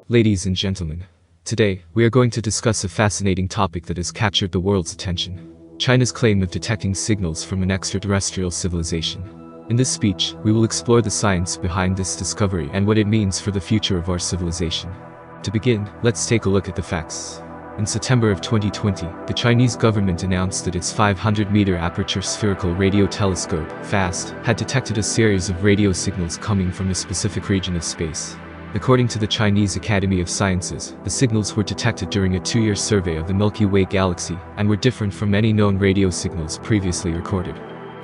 Ladies and gentlemen, today we are going to discuss a fascinating topic that has captured the world's attention: China's claim of detecting signals from an extraterrestrial civilization. In this speech, we will explore the science behind this discovery and what it means for the future of our civilization. To begin, let's take a look at the facts. In September of 2020, the Chinese government announced that its 500-meter aperture spherical radio telescope, FAST, had detected a series of radio signals coming from a specific region of space. According to the Chinese Academy of Sciences, the signals were detected during a 2-year survey of the Milky Way galaxy and were different from any known radio signals previously recorded.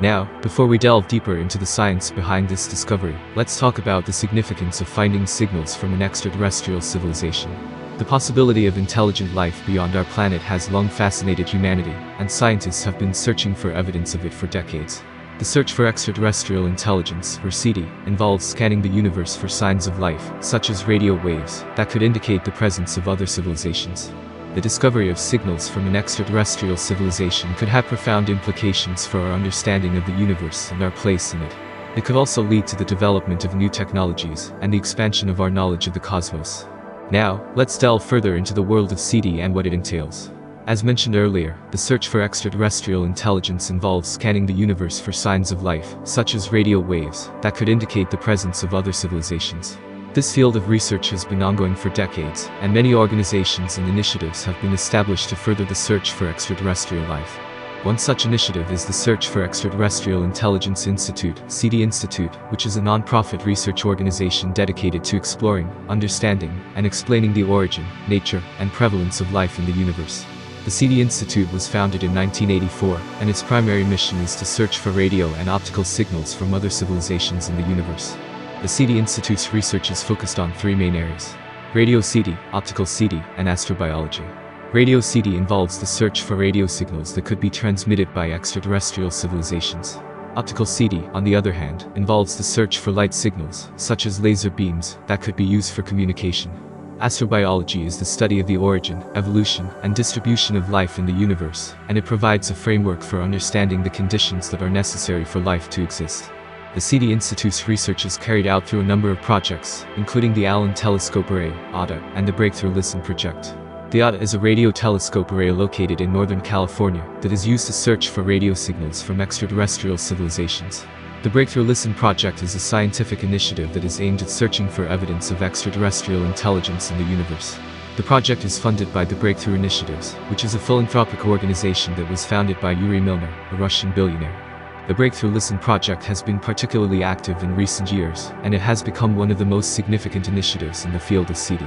Now, before we delve deeper into the science behind this discovery, let's talk about the significance of finding signals from an extraterrestrial civilization. The possibility of intelligent life beyond our planet has long fascinated humanity, and scientists have been searching for evidence of it for decades. The search for extraterrestrial intelligence, or SETI, involves scanning the universe for signs of life, such as radio waves, that could indicate the presence of other civilizations. The discovery of signals from an extraterrestrial civilization could have profound implications for our understanding of the universe and our place in it. It could also lead to the development of new technologies and the expansion of our knowledge of the cosmos. Now, let's delve further into the world of SETI and what it entails. As mentioned earlier, the search for extraterrestrial intelligence involves scanning the universe for signs of life, such as radio waves, that could indicate the presence of other civilizations. This field of research has been ongoing for decades, and many organizations and initiatives have been established to further the search for extraterrestrial life. One such initiative is the Search for Extraterrestrial Intelligence Institute, SETI Institute, which is a non-profit research organization dedicated to exploring, understanding, and explaining the origin, nature, and prevalence of life in the universe. The SETI Institute was founded in 1984, and its primary mission is to search for radio and optical signals from other civilizations in the universe. The SETI Institute's research is focused on 3 main areas: radio SETI, optical SETI, and astrobiology. Radio SETI involves the search for radio signals that could be transmitted by extraterrestrial civilizations. Optical SETI, on the other hand, involves the search for light signals, such as laser beams, that could be used for communication. Astrobiology is the study of the origin, evolution, and distribution of life in the universe, and it provides a framework for understanding the conditions that are necessary for life to exist. The SETI Institute's research is carried out through a number of projects, including the Allen Telescope Array, ATA, and the Breakthrough Listen project. The ATA is a radio telescope array located in Northern California that is used to search for radio signals from extraterrestrial civilizations. The Breakthrough Listen project is a scientific initiative that is aimed at searching for evidence of extraterrestrial intelligence in the universe. The project is funded by the Breakthrough Initiatives, which is a philanthropic organization that was founded by Yuri Milner, a Russian billionaire. The Breakthrough Listen project has been particularly active in recent years, and it has become one of the most significant initiatives in the field of SETI.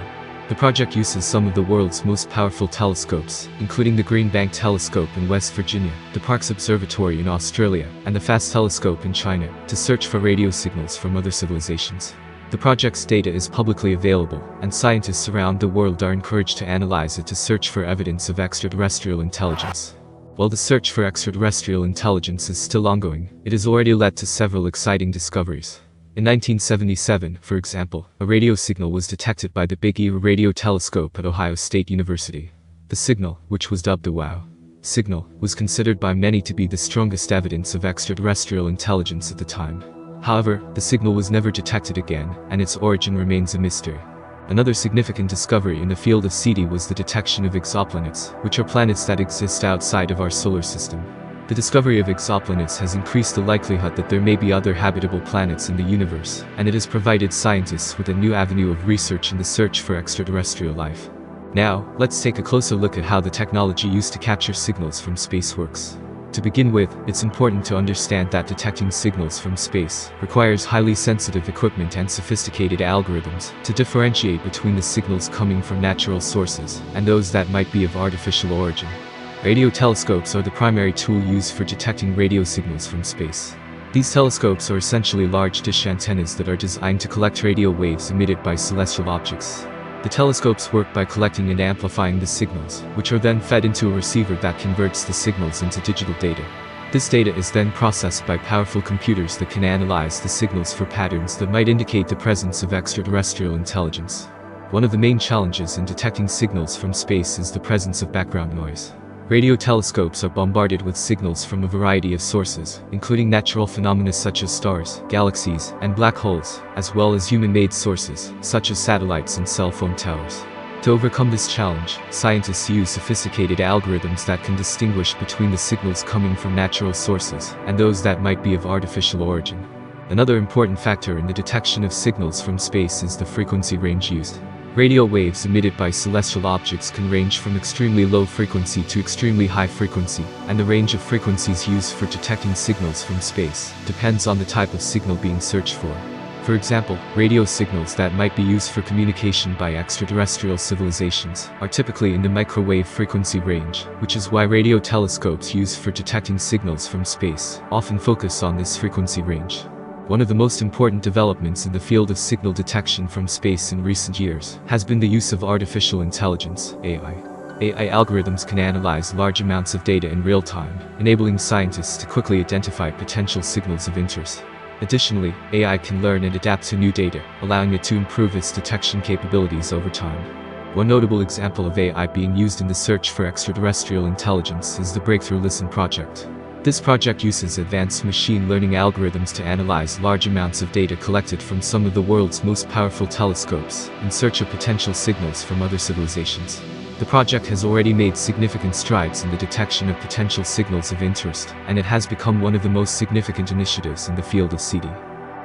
The project uses some of the world's most powerful telescopes, including the Green Bank Telescope in West Virginia, the Parkes Observatory in Australia, and the FAST telescope in China, to search for radio signals from other civilizations. The project's data is publicly available, and scientists around the world are encouraged to analyze it to search for evidence of extraterrestrial intelligence. While the search for extraterrestrial intelligence is still ongoing, it has already led to several exciting discoveries. In 1977, for example, a radio signal was detected by the Big E radio telescope at Ohio State University. The signal, which was dubbed the WOW signal, was considered by many to be the strongest evidence of extraterrestrial intelligence at the time. However, the signal was never detected again, and its origin remains a mystery. Another significant discovery in the field of SETI was the detection of exoplanets, which are planets that exist outside of our solar system. The discovery of exoplanets has increased the likelihood that there may be other habitable planets in the universe, and it has provided scientists with a new avenue of research in the search for extraterrestrial life. Now, let's take a closer look at how the technology used to capture signals from space works. To begin with, it's important to understand that detecting signals from space requires highly sensitive equipment and sophisticated algorithms to differentiate between the signals coming from natural sources and those that might be of artificial origin. Radio telescopes are the primary tool used for detecting radio signals from space. These telescopes are essentially large dish antennas that are designed to collect radio waves emitted by celestial objects. The telescopes work by collecting and amplifying the signals, which are then fed into a receiver that converts the signals into digital data. This data is then processed by powerful computers that can analyze the signals for patterns that might indicate the presence of extraterrestrial intelligence. One of the main challenges in detecting signals from space is the presence of background noise. Radio telescopes are bombarded with signals from a variety of sources, including natural phenomena such as stars, galaxies, and black holes, as well as human-made sources, such as satellites and cell phone towers. To overcome this challenge, scientists use sophisticated algorithms that can distinguish between the signals coming from natural sources and those that might be of artificial origin. Another important factor in the detection of signals from space is the frequency range used. Radio waves emitted by celestial objects can range from extremely low frequency to extremely high frequency, and the range of frequencies used for detecting signals from space depends on the type of signal being searched for. For example, radio signals that might be used for communication by extraterrestrial civilizations are typically in the microwave frequency range, which is why radio telescopes used for detecting signals from space often focus on this frequency range. One of the most important developments in the field of signal detection from space in recent years has been the use of artificial intelligence, AI. AI algorithms can analyze large amounts of data in real time, enabling scientists to quickly identify potential signals of interest. Additionally, AI can learn and adapt to new data, allowing it to improve its detection capabilities over time. One notable example of AI being used in the search for extraterrestrial intelligence is the Breakthrough Listen project. This project uses advanced machine learning algorithms to analyze large amounts of data collected from some of the world's most powerful telescopes in search of potential signals from other civilizations. The project has already made significant strides in the detection of potential signals of interest, and it has become one of the most significant initiatives in the field of SETI.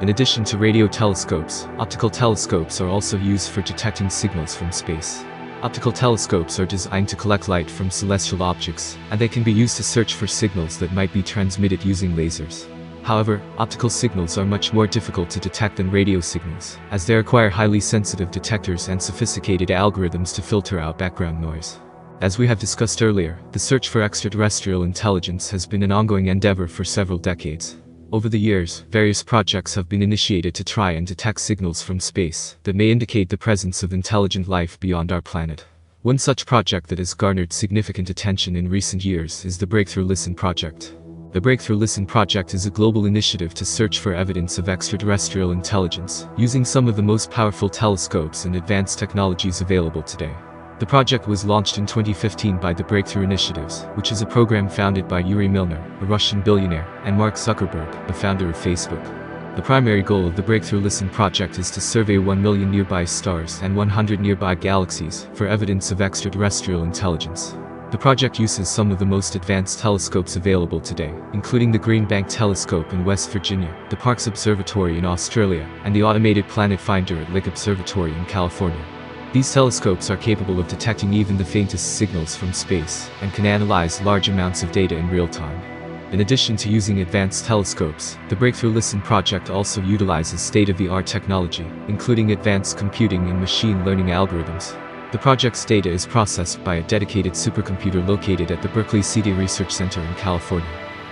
In addition to radio telescopes, optical telescopes are also used for detecting signals from space. Optical telescopes are designed to collect light from celestial objects, and they can be used to search for signals that might be transmitted using lasers. However, optical signals are much more difficult to detect than radio signals, as they require highly sensitive detectors and sophisticated algorithms to filter out background noise. As we have discussed earlier, the search for extraterrestrial intelligence has been an ongoing endeavor for several decades. Over the years, various projects have been initiated to try and detect signals from space that may indicate the presence of intelligent life beyond our planet. One such project that has garnered significant attention in recent years is the Breakthrough Listen project. The Breakthrough Listen project is a global initiative to search for evidence of extraterrestrial intelligence, using some of the most powerful telescopes and advanced technologies available today. The project was launched in 2015 by the Breakthrough Initiatives, which is a program founded by Yuri Milner, a Russian billionaire, and Mark Zuckerberg, the founder of Facebook. The primary goal of the Breakthrough Listen project is to survey 1 million nearby stars and 100 nearby galaxies for evidence of extraterrestrial intelligence. The project uses some of the most advanced telescopes available today, including the Green Bank Telescope in West Virginia, the Parkes Observatory in Australia, and the Automated Planet Finder at Lick Observatory in California. These telescopes are capable of detecting even the faintest signals from space, and can analyze large amounts of data in real time. In addition to using advanced telescopes, the Breakthrough Listen project also utilizes state-of-the-art technology, including advanced computing and machine learning algorithms. The project's data is processed by a dedicated supercomputer located at the Berkeley SETI Research Center in California.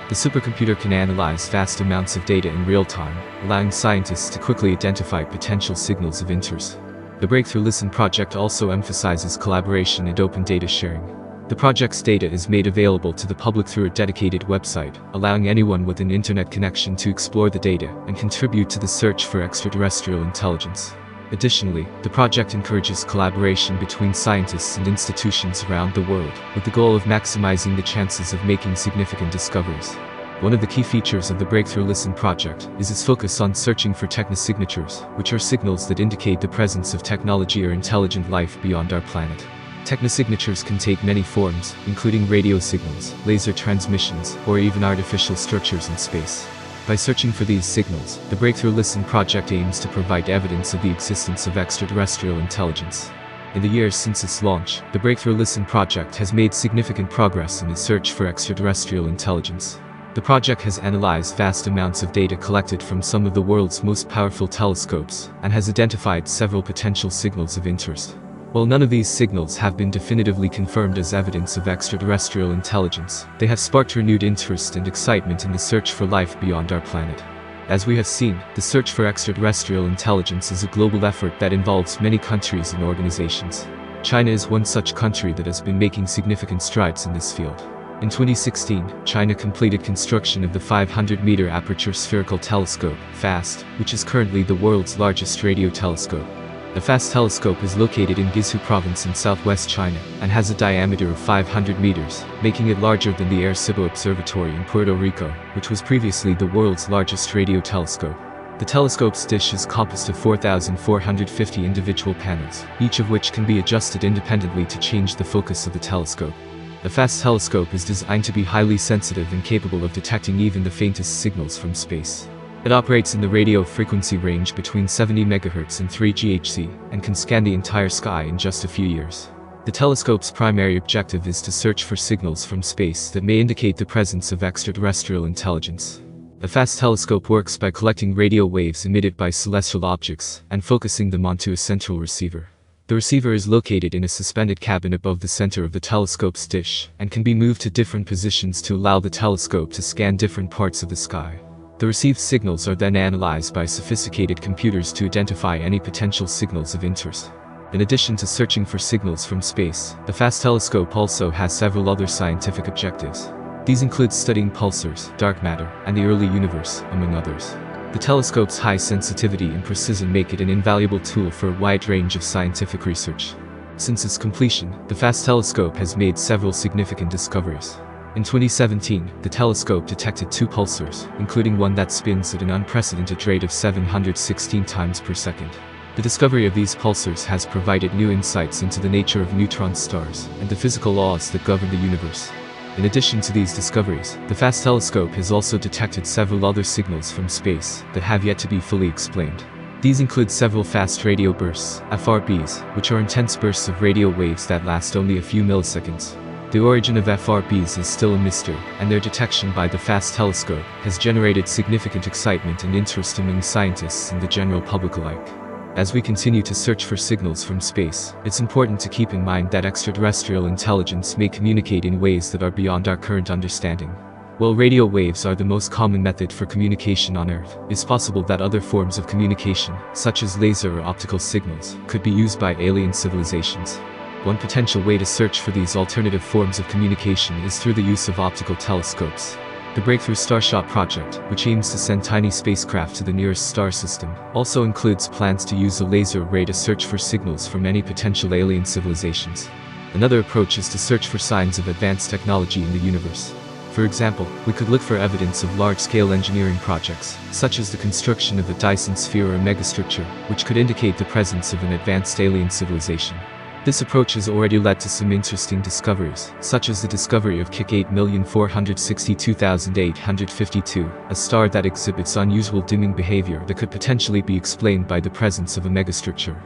The supercomputer can analyze vast amounts of data in real time, allowing scientists to quickly identify potential signals of interest. The Breakthrough Listen project also emphasizes collaboration and open data sharing. The project's data is made available to the public through a dedicated website, allowing anyone with an internet connection to explore the data and contribute to the search for extraterrestrial intelligence. Additionally, the project encourages collaboration between scientists and institutions around the world, with the goal of maximizing the chances of making significant discoveries. One of the key features of the Breakthrough Listen project is its focus on searching for technosignatures, which are signals that indicate the presence of technology or intelligent life beyond our planet. Technosignatures can take many forms, including radio signals, laser transmissions, or even artificial structures in space. By searching for these signals, the Breakthrough Listen project aims to provide evidence of the existence of extraterrestrial intelligence. In the years since its launch, the Breakthrough Listen project has made significant progress in the search for extraterrestrial intelligence. The project has analyzed vast amounts of data collected from some of the world's most powerful telescopes, and has identified several potential signals of interest. While none of these signals have been definitively confirmed as evidence of extraterrestrial intelligence, they have sparked renewed interest and excitement in the search for life beyond our planet. As we have seen, the search for extraterrestrial intelligence is a global effort that involves many countries and organizations. China is one such country that has been making significant strides in this field. In 2016, China completed construction of the 500-meter aperture spherical telescope, FAST, which is currently the world's largest radio telescope. The FAST telescope is located in Guizhou province in southwest China and has a diameter of 500 meters, making it larger than the Arecibo Observatory in Puerto Rico, which was previously the world's largest radio telescope. The telescope's dish is composed of 4,450 individual panels, each of which can be adjusted independently to change the focus of the telescope. The FAST telescope is designed to be highly sensitive and capable of detecting even the faintest signals from space. It operates in the radio frequency range between 70 MHz and 3 GHz, and can scan the entire sky in just a few years. The telescope's primary objective is to search for signals from space that may indicate the presence of extraterrestrial intelligence. The FAST telescope works by collecting radio waves emitted by celestial objects and focusing them onto a central receiver. The receiver is located in a suspended cabin above the center of the telescope's dish and can be moved to different positions to allow the telescope to scan different parts of the sky. The received signals are then analyzed by sophisticated computers to identify any potential signals of interest. In addition to searching for signals from space, the FAST telescope also has several other scientific objectives. These include studying pulsars, dark matter, and the early universe, among others. The telescope's high sensitivity and precision make it an invaluable tool for a wide range of scientific research. Since its completion, the FAST telescope has made several significant discoveries. In 2017, the telescope detected 2 pulsars, including one that spins at an unprecedented rate of 716 times per second. The discovery of these pulsars has provided new insights into the nature of neutron stars and the physical laws that govern the universe. In addition to these discoveries, the FAST telescope has also detected several other signals from space that have yet to be fully explained. These include several fast radio bursts, FRBs, which are intense bursts of radio waves that last only a few milliseconds. The origin of FRBs is still a mystery, and their detection by the FAST telescope has generated significant excitement and interest among scientists and the general public alike. As we continue to search for signals from space, it's important to keep in mind that extraterrestrial intelligence may communicate in ways that are beyond our current understanding. While radio waves are the most common method for communication on Earth, it's possible that other forms of communication, such as laser or optical signals, could be used by alien civilizations. One potential way to search for these alternative forms of communication is through the use of optical telescopes. The Breakthrough Starshot project, which aims to send tiny spacecraft to the nearest star system, also includes plans to use a laser array to search for signals from any potential alien civilizations. Another approach is to search for signs of advanced technology in the universe. For example, we could look for evidence of large-scale engineering projects, such as the construction of a Dyson sphere or a megastructure, which could indicate the presence of an advanced alien civilization. This approach has already led to some interesting discoveries, such as the discovery of KIC 8,462,852, a star that exhibits unusual dimming behavior that could potentially be explained by the presence of a megastructure.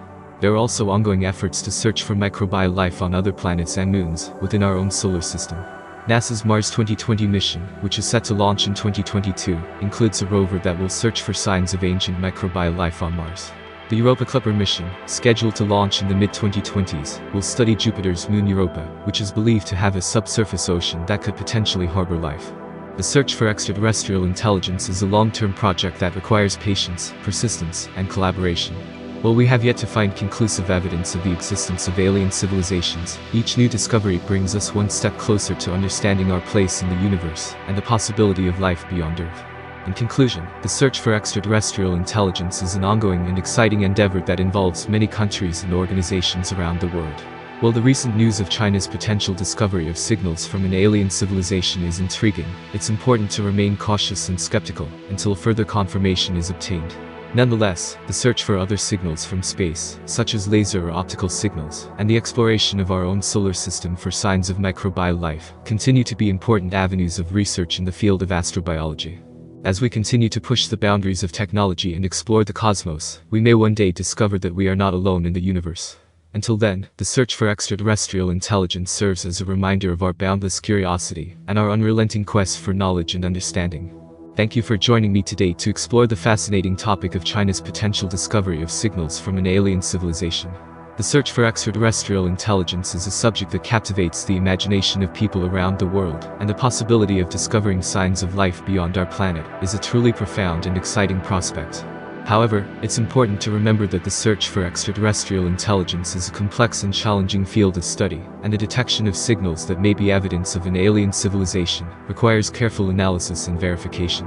There are also ongoing efforts to search for microbial life on other planets and moons within our own solar system. NASA's Mars 2020 mission, which is set to launch in 2022, includes a rover that will search for signs of ancient microbial life on Mars. The Europa Clipper mission, scheduled to launch in the mid-2020s, will study Jupiter's moon Europa, which is believed to have a subsurface ocean that could potentially harbor life. The search for extraterrestrial intelligence is a long-term project that requires patience, persistence, and collaboration. While we have yet to find conclusive evidence of the existence of alien civilizations, each new discovery brings us one step closer to understanding our place in the universe and the possibility of life beyond Earth. In conclusion, the search for extraterrestrial intelligence is an ongoing and exciting endeavor that involves many countries and organizations around the world. While the recent news of China's potential discovery of signals from an alien civilization is intriguing, it's important to remain cautious and skeptical until further confirmation is obtained. Nonetheless, the search for other signals from space, such as laser or optical signals, and the exploration of our own solar system for signs of microbial life, continue to be important avenues of research in the field of astrobiology. As we continue to push the boundaries of technology and explore the cosmos, we may one day discover that we are not alone in the universe. Until then, the search for extraterrestrial intelligence serves as a reminder of our boundless curiosity and our unrelenting quest for knowledge and understanding. Thank you for joining me today to explore the fascinating topic of China's potential discovery of signals from an alien civilization. The search for extraterrestrial intelligence is a subject that captivates the imagination of people around the world, and the possibility of discovering signs of life beyond our planet is a truly profound and exciting prospect. However, it's important to remember that the search for extraterrestrial intelligence is a complex and challenging field of study, and the detection of signals that may be evidence of an alien civilization requires careful analysis and verification.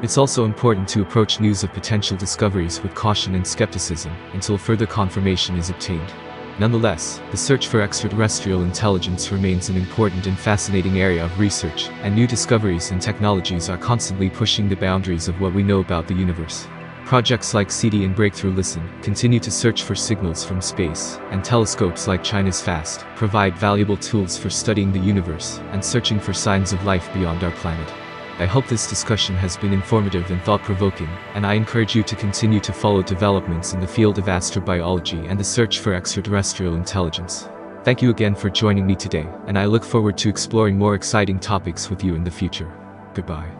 It's also important to approach news of potential discoveries with caution and skepticism until further confirmation is obtained. Nonetheless, the search for extraterrestrial intelligence remains an important and fascinating area of research, and new discoveries and technologies are constantly pushing the boundaries of what we know about the universe. Projects like SETI and Breakthrough Listen continue to search for signals from space, and telescopes like China's FAST provide valuable tools for studying the universe and searching for signs of life beyond our planet. I hope this discussion has been informative and thought-provoking, and I encourage you to continue to follow developments in the field of astrobiology and the search for extraterrestrial intelligence. Thank you again for joining me today, and I look forward to exploring more exciting topics with you in the future. Goodbye.